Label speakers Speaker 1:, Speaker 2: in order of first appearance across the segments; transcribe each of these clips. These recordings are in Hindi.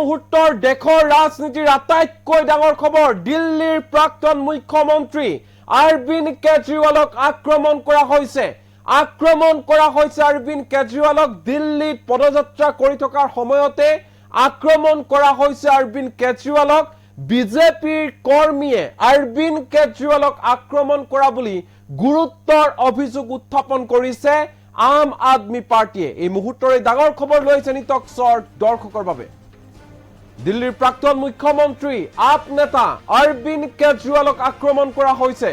Speaker 1: মুহূৰ্তৰ দেশৰ ৰাজনীতিৰ আটাইতকৈ ডাঙৰ খবৰ দিল্লীৰ প্ৰাক্তন মুখ্যমন্ত্ৰী অৰবিন্দ কেজৰিৱালক আক্ৰমণ কৰা হৈছে। অৰবিন্দ কেজৰিৱালক দিল্লীত পদযাত্ৰা কৰি থকাৰ সময়তে আক্ৰমণ কৰা হৈছে। অৰবিন্দ কেজৰিৱালক বিজেপিৰ কৰ্মীয়ে অৰবিন্দ কেজৰিৱালক আক্ৰমণ কৰা বুলি গুৰুত্বৰ অভিযোগ উত্থাপন কৰিছে আম আদমি পাৰ্টিয়ে। এই মুহূৰ্তৰ ডাঙৰ খবৰ লৈছে নিটকছৰ দৰ্শকৰ বাবে। দিল্লীৰ প্ৰাক্তন মুখ্যমন্ত্ৰী আপ নেতা অৰবিন্দ কেজৰিৱালক আক্ৰমণ কৰা হৈছে।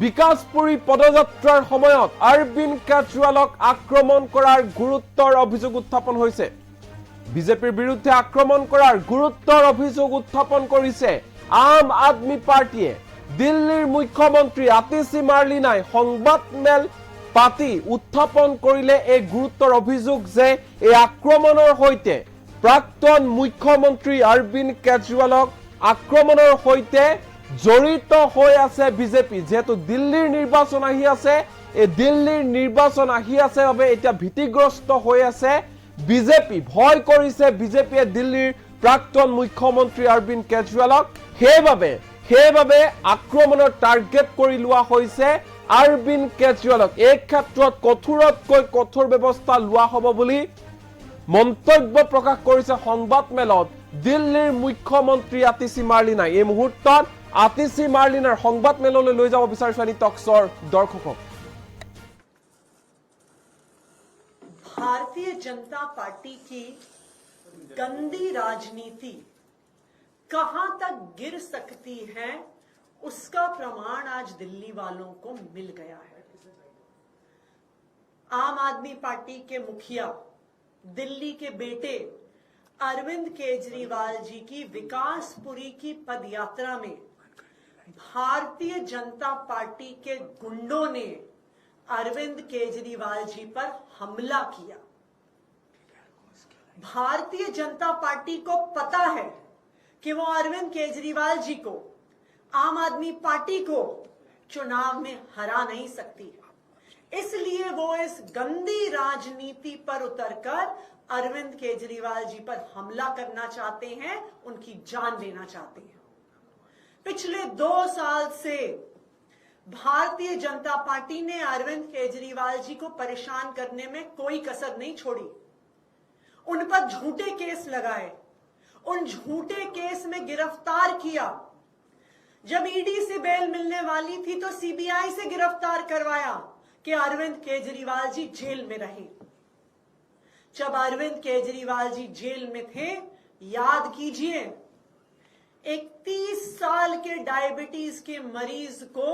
Speaker 1: বিকাশপুৰী পদযাত্ৰাৰ সময়ত অৰবিন্দ কেজৰিৱালক আক্ৰমণ কৰাৰ গুৰুত্বৰ অভিযোগ উত্থাপন হৈছে। বিজেপিৰ বিৰুদ্ধে আক্ৰমণ কৰাৰ গুৰুত্বৰ অভিযোগ উত্থাপন কৰিছে আম আদমি পাৰ্টিয়ে। দিল্লীৰ মুখ্যমন্ত্ৰী আতিশী মাৰ্লিনাই সংবাদমেল পাতি উত্থাপন কৰিলে এই গুৰুত্বৰ অভিযোগ যে এই আক্ৰমণৰ সৈতে প্ৰাক্তন মুখ্যমন্ত্ৰী অৰবিন্দ কেজৰিৱালক আক্ৰমণৰ সৈতে জড়িত হৈ আছে বিজেপি। যেহেতু দিল্লীৰ নিৰ্বাচন আহি আছে, এই দিল্লীৰ নিৰ্বাচন আহি আছে বাবে এতিয়া ভীতিগ্ৰস্ত হৈ আছে বিজেপি। ভয় কৰিছে বিজেপিয়ে দিল্লীৰ প্ৰাক্তন মুখ্যমন্ত্ৰী অৰবিন্দ কেজৰিৱালক। সেইবাবে আক্ৰমণৰ টাৰ্গেট কৰি লোৱা হৈছে অৰবিন্দ কেজৰিৱালক। এই ক্ষেত্ৰত কঠোৰতকৈ কঠোৰ ব্যৱস্থা লোৱা হ'ব বুলি মন্তব্য প্ৰকাশ কৰিছে সংবাদমেলত দিল্লীৰ মুখ্যমন্ত্ৰী আতিশী মাৰ্লিনাই। এই মুহূৰ্তত আতিশী মাৰ্লিনাৰ সংবাদমেললৈ লৈ যাব বিচাৰিছো নিটকছৰ দৰ্শকক।
Speaker 2: भारतीय जनता पार्टी की गंदी राजनीति कहां तक गिर सकती है, उसका प्रमाण आज दिल्ली वालों को मिल गया है। आम आदमी पार्टी के मुखिया दिल्ली के बेटे अरविंद केजरीवाल जी की विकासपुरी की पदयात्रा में भारतीय जनता पार्टी के गुंडों ने अरविंद केजरीवाल जी पर हमला किया। भारतीय जनता पार्टी को पता है कि वो अरविंद केजरीवाल जी को, आम आदमी पार्टी को चुनाव में हरा नहीं सकती, इसलिए वो इस गंदी राजनीति पर उतरकर अरविंद केजरीवाल जी पर हमला करना चाहते हैं, उनकी जान लेना चाहते हैं। पिछले 2 साल से भारतीय जनता पार्टी ने अरविंद केजरीवाल जी को परेशान करने में कोई कसर नहीं छोड़ी। उन पर झूठे केस लगाए, उन झूठे केस में गिरफ्तार किया। जब ईडी से बेल मिलने वाली थी तो सीबीआई से गिरफ्तार करवाया कि अरविंद केजरीवाल जी जेल में रहे। जब अरविंद केजरीवाल जी जेल में थे, याद कीजिए, एक 30 साल के डायबिटीज के मरीज को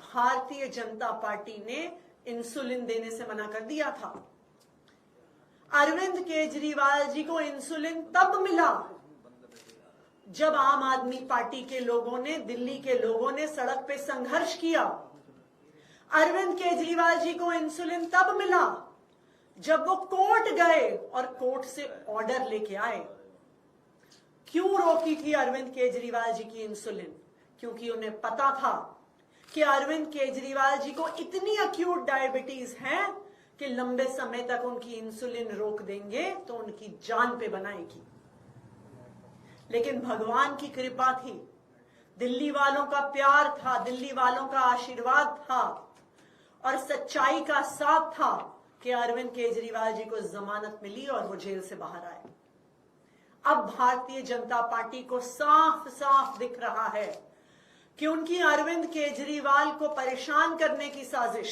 Speaker 2: भारतीय जनता पार्टी ने इंसुलिन देने से मना कर दिया था। अरविंद केजरीवाल जी को इंसुलिन तब मिला जब आम आदमी पार्टी के लोगों ने, दिल्ली के लोगों ने सड़क पे संघर्ष किया। अरविंद केजरीवाल जी को इंसुलिन तब मिला जब वो कोर्ट गए और कोर्ट से ऑर्डर लेके आए। क्यों रोकी थी अरविंद केजरीवाल जी की इंसुलिन? क्योंकि उन्हें पता था कि अरविंद केजरीवाल जी को इतनी अक्यूट डायबिटीज है कि लंबे समय तक उनकी इंसुलिन रोक देंगे तो उनकी जान पे बनाएगी। लेकिन भगवान की कृपा थी, दिल्ली वालों का प्यार था, दिल्ली वालों का आशीर्वाद था और सच्चाई का साथ था कि अरविंद केजरीवाल जी को जमानत मिली और वो जेल से बाहर आए। अब भारतीय जनता पार्टी को साफ साफ दिख रहा है कि उनकी अरविंद केजरीवाल को परेशान करने की साजिश,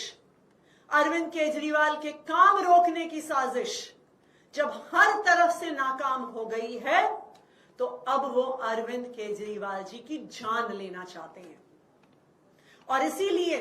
Speaker 2: अरविंद केजरीवाल के काम रोकने की साजिश जब हर तरफ से नाकाम हो गई है, तो अब वो अरविंद केजरीवाल जी की जान लेना चाहते हैं। और इसीलिए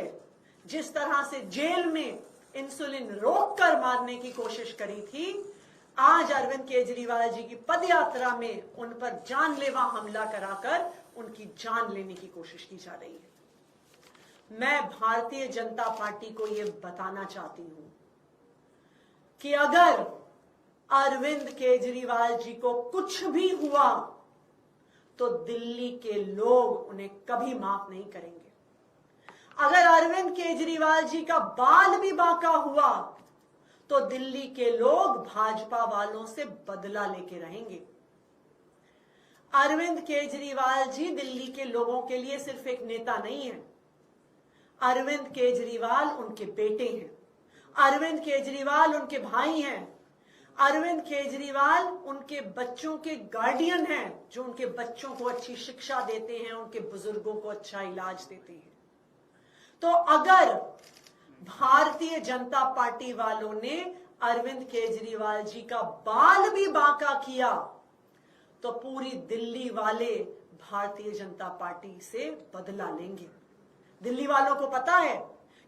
Speaker 2: जिस तरह से जेल में इंसुलिन रोककर मारने की कोशिश करी थी, आज अरविंद केजरीवाल जी की पदयात्रा में उन पर जानलेवा हमला कराकर उनकी जान लेने की कोशिश की जा रही है। मैं भारतीय जनता पार्टी को यह बताना चाहती हूं कि अगर अरविंद केजरीवाल जी को कुछ भी हुआ तो दिल्ली के लोग उन्हें कभी माफ नहीं करेंगे। अगर अरविंद केजरीवाल जी का बाल भी बांका हुआ तो दिल्ली के लोग भाजपा वालों से बदला लेके रहेंगे। अरविंद केजरीवाल जी दिल्ली के लोगों के लिए सिर्फ एक नेता नहीं है। अरविंद केजरीवाल उनके बेटे हैं, अरविंद केजरीवाल उनके भाई हैं, अरविंद केजरीवाल उनके बच्चों के गार्डियन हैं, जो उनके बच्चों को अच्छी शिक्षा देते हैं, उनके बुजुर्गों को अच्छा इलाज देते हैं। तो अगर भारतीय जनता पार्टी वालों ने अरविंद केजरीवाल जी का बाल भी बांका किया तो पूरी दिल्ली वाले भारतीय जनता पार्टी से बदला लेंगे। दिल्ली वालों को पता है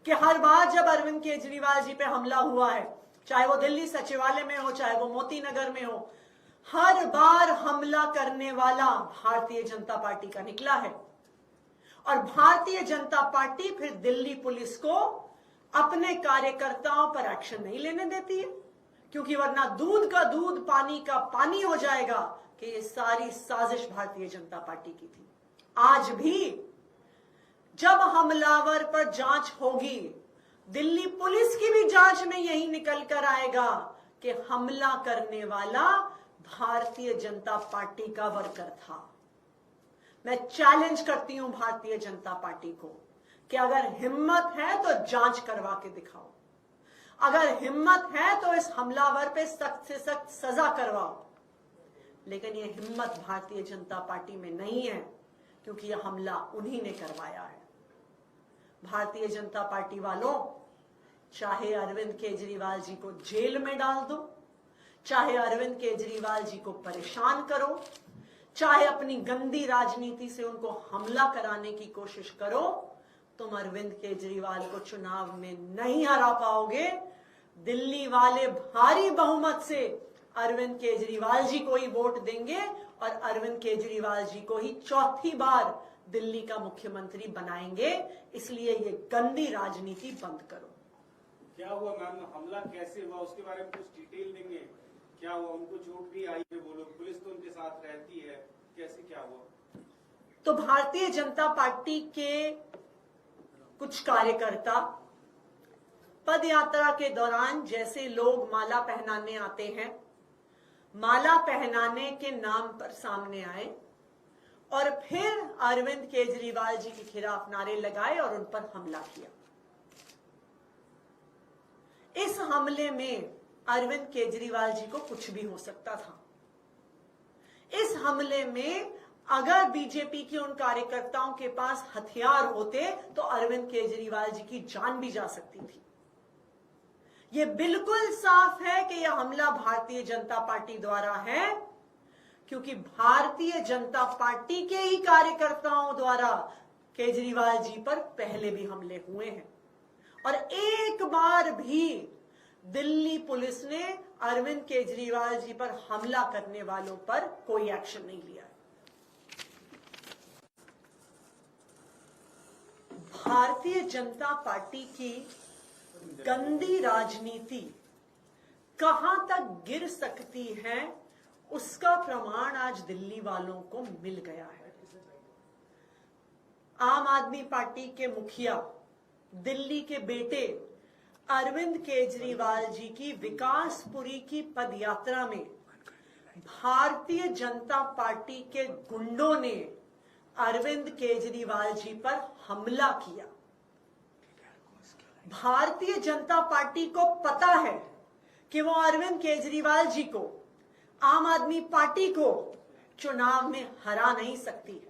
Speaker 2: कि हर बार जब अरविंद केजरीवाल जी पे हमला हुआ है, चाहे वो दिल्ली सचिवालय में हो, चाहे वो मोती नगर में हो, हर बार हमला करने वाला भारतीय जनता पार्टी का निकला है। और भारतीय जनता पार्टी फिर दिल्ली पुलिस को अपने कार्यकर्ताओं पर एक्शन नहीं लेने देती है, क्योंकि वरना दूध का दूध पानी का पानी हो जाएगा कि ये सारी साजिश भारतीय जनता पार्टी की थी। आज भी जब हमलावर पर जांच होगी, दिल्ली पुलिस की भी जांच में यही निकल कर आएगा कि हमला करने वाला भारतीय जनता पार्टी का वर्कर था। मैं चैलेंज करती हूं भारतीय जनता पार्टी को कि अगर हिम्मत है तो जांच करवा के दिखाओ, अगर हिम्मत है तो इस हमलावर पे सख्त से सख्त सजा करवाओ। लेकिन यह हिम्मत भारतीय जनता पार्टी में नहीं है, क्योंकि यह हमला उन्हीं ने करवाया है। भारतीय जनता पार्टी वालों, चाहे अरविंद केजरीवाल जी को जेल में डाल दो, चाहे अरविंद केजरीवाल जी को परेशान करो, चाहे अपनी गंदी राजनीति से उनको हमला कराने की कोशिश करो, तुम अरविंद केजरीवाल को चुनाव में नहीं हरा पाओगे। दिल्ली वाले भारी बहुमत से अरविंद केजरीवाल जी को ही वोट देंगे और अरविंद केजरीवाल जी को ही चौथी बार दिल्ली का मुख्यमंत्री बनाएंगे। इसलिए ये गंदी राजनीति बंद करो।
Speaker 3: क्या हुआ मैम, हमला कैसे हुआ उसके बारे में कुछ डिटेल देंगे? क्या हुआ, उनको चोट भी आई है, वो लोग, पुलिस तो उनके साथ रहती है, कैसे क्या हुआ?
Speaker 2: तो भारतीय जनता पार्टी के कुछ कार्यकर्ता पद यात्रा के दौरान जैसे लोग माला पहनाने आते हैं, माला पहनाने के नाम पर सामने आए और फिर अरविंद केजरीवाल जी के खिलाफ नारे लगाए और उन पर हमला किया। इस हमले में अरविंद केजरीवाल जी को कुछ भी हो सकता था। इस हमले में अगर बीजेपी के उन कार्यकर्ताओं के पास हथियार होते तो अरविंद केजरीवाल जी की जान भी जा सकती थी। यह बिल्कुल साफ है कि यह हमला भारतीय जनता पार्टी द्वारा है, क्योंकि भारतीय जनता पार्टी के ही कार्यकर्ताओं द्वारा केजरीवाल जी पर पहले भी हमले हुए हैं और एक बार भी दिल्ली पुलिस ने अरविंद केजरीवाल जी पर हमला करने वालों पर कोई एक्शन नहीं लिया है। भारतीय जनता पार्टी की गंदी राजनीति कहां तक गिर सकती है, उसका प्रमाण आज दिल्ली वालों को मिल गया है। आम आदमी पार्टी के मुखिया, दिल्ली के बेटे अरविंद केजरीवाल जी की विकासपुरी की पदयात्रा में भारतीय जनता पार्टी के गुंडों ने अरविंद केजरीवाल जी पर हमला किया। भारतीय जनता पार्टी को पता है कि वो अरविंद केजरीवाल जी को, आम आदमी पार्टी को चुनाव में हरा नहीं सकती।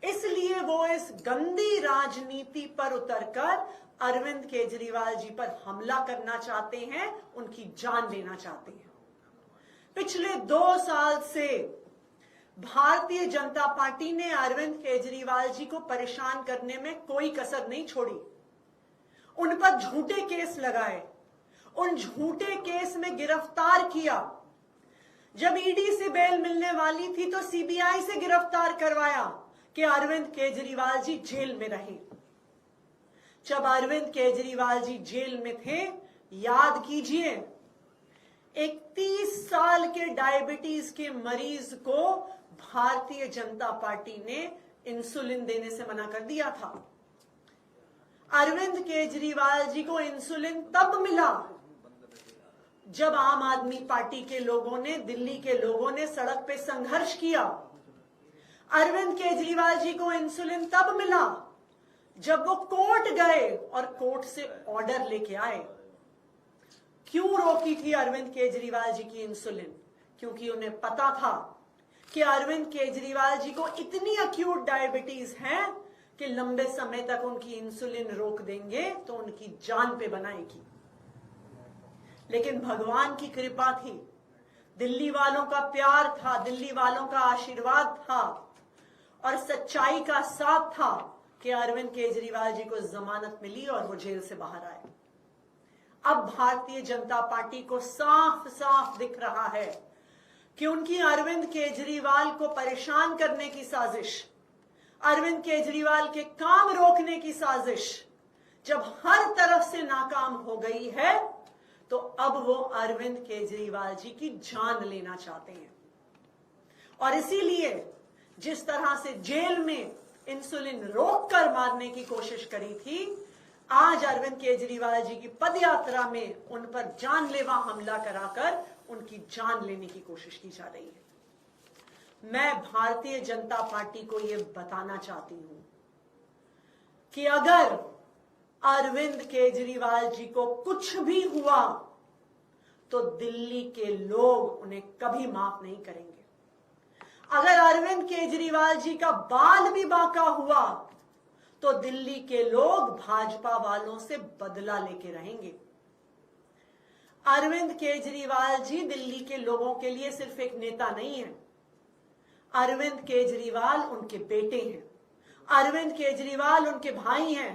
Speaker 2: इसलिए वो इस गंदी राजनीति पर उतरकर अरविंद केजरीवाल जी पर हमला करना चाहते हैं, उनकी जान लेना चाहते हैं। पिछले 2 साल से भारतीय जनता पार्टी ने अरविंद केजरीवाल जी को परेशान करने में कोई कसर नहीं छोड़ी। उन पर झूठे केस लगाए, उन झूठे केस में गिरफ्तार किया। जब ईडी से बेल मिलने वाली थी तो सीबीआई से गिरफ्तार करवाया कि अरविंद केजरीवाल जी जेल में रहे। जब अरविंद केजरीवाल जी जेल में थे, याद कीजिए, एक 30 साल के डायबिटीज के मरीज को भारतीय जनता पार्टी ने इंसुलिन देने से मना कर दिया था। अरविंद केजरीवाल जी को इंसुलिन तब मिला जब आम आदमी पार्टी के लोगों ने, दिल्ली के लोगों ने सड़क पे संघर्ष किया अरविंद केजरीवाल जी को इंसुलिन तब मिला जब वो कोर्ट गए और कोर्ट से ऑर्डर लेके आए। क्यों रोकी थी अरविंद केजरीवाल जी की इंसुलिन? क्योंकि उन्हें पता था कि अरविंद केजरीवाल जी को इतनी एक्यूट डायबिटीज है कि लंबे समय तक उनकी इंसुलिन रोक देंगे तो उनकी जान पे बनाएगी। लेकिन भगवान की कृपा थी, दिल्ली वालों का प्यार था, दिल्ली वालों का आशीर्वाद था और सच्चाई का साथ था कि अरविंद केजरीवाल जी को जमानत मिली और वो जेल से बाहर आए। अब भारतीय जनता पार्टी को साफ साफ दिख रहा है कि उनकी अरविंद केजरीवाल को परेशान करने की साजिश, अरविंद केजरीवाल के काम रोकने की साजिश जब हर तरफ से नाकाम हो गई है तो अब वो अरविंद केजरीवाल जी की जान लेना चाहते हैं। और इसीलिए जिस तरह से जेल में इंसुलिन रोककर मारने की कोशिश करी थी, आज अरविंद केजरीवाल जी की पदयात्रा में उन पर जानलेवा हमला कराकर उनकी जान लेने की कोशिश की जा रही है। मैं भारतीय जनता पार्टी को यह बताना चाहती हूं कि अगर अरविंद केजरीवाल जी को कुछ भी हुआ तो दिल्ली के लोग उन्हें कभी माफ नहीं करेंगे। अगर अरविंद केजरीवाल जी का बाल भी बांका हुआ तो दिल्ली के लोग भाजपा वालों से बदला लेके रहेंगे। अरविंद केजरीवाल जी दिल्ली के लोगों के लिए सिर्फ एक नेता नहीं है, अरविंद केजरीवाल उनके बेटे हैं, अरविंद केजरीवाल उनके भाई हैं,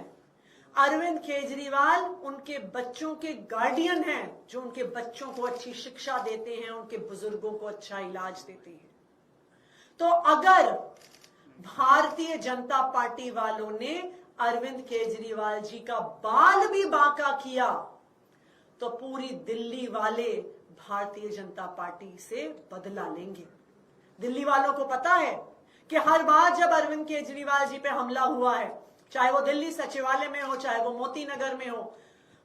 Speaker 2: अरविंद केजरीवाल उनके बच्चों के गार्डियन हैं जो उनके बच्चों को अच्छी शिक्षा देते हैं, उनके बुजुर्गों को अच्छा इलाज देते हैं। तो अगर भारतीय जनता पार्टी वालों ने अरविंद केजरीवाल जी का बाल भी बांका किया तो पूरी दिल्ली वाले भारतीय जनता पार्टी से बदला लेंगे। दिल्ली वालों को पता है कि हर बार जब अरविंद केजरीवाल जी पे हमला हुआ है, चाहे वो दिल्ली सचिवालय में हो, चाहे वो मोती नगर में हो,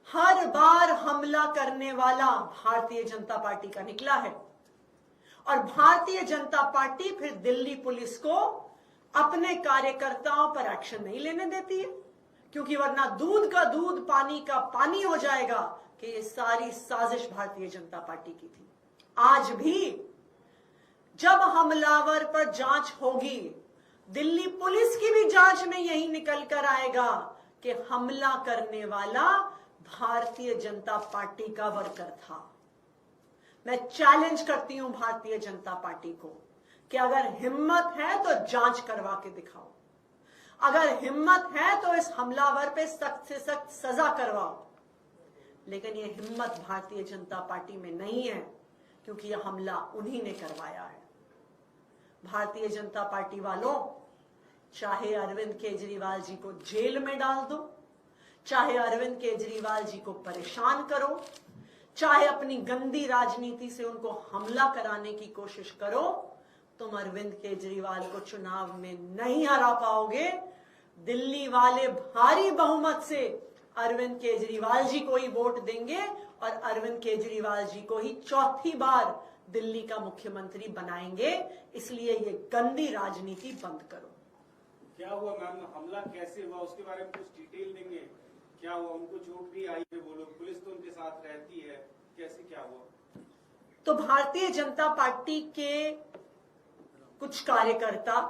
Speaker 2: हर बार हमला करने वाला भारतीय जनता पार्टी का निकला है। और भारतीय जनता पार्टी फिर दिल्ली पुलिस को अपने कार्यकर्ताओं पर एक्शन नहीं लेने देती है, क्योंकि वरना दूध का दूध पानी का पानी हो जाएगा कि ये सारी साजिश भारतीय जनता पार्टी की थी। आज भी जब हमलावर पर जांच होगी, दिल्ली पुलिस की भी जांच में यही निकल कर आएगा कि हमला करने वाला भारतीय जनता पार्टी का वर्कर था। मैं चैलेंज करती हूं भारतीय जनता पार्टी को कि अगर हिम्मत है तो जांच करवा के दिखाओ, अगर हिम्मत है तो इस हमलावर पे सख्त से सख्त सजा करवाओ। लेकिन यह हिम्मत भारतीय जनता पार्टी में नहीं है, क्योंकि यह हमला उन्हीं ने करवाया है। भारतीय जनता पार्टी वालों, चाहे अरविंद केजरीवाल जी को जेल में डाल दो, चाहे अरविंद केजरीवाल जी को परेशान करो, चाहे अपनी गंदी राजनीति से उनको हमला कराने की कोशिश करो, तुम अरविंद केजरीवाल को चुनाव में नहीं हरा पाओगे। दिल्ली वाले भारी बहुमत से अरविंद केजरीवाल जी को ही वोट देंगे और अरविंद केजरीवाल जी को ही चौथी बार दिल्ली का मुख्यमंत्री बनाएंगे। इसलिए ये गंदी राजनीति बंद करो।
Speaker 3: क्या हुआ मैम, हमला कैसे हुआ उसके बारे में कुछ डिटेल देंगे? क्या हुआ, उनको चोट भी आई है, वो लोग, पुलिस तो उनके साथ रहती है, कैसे क्या हुआ?
Speaker 2: तो भारतीय जनता पार्टी के कुछ कार्यकर्ता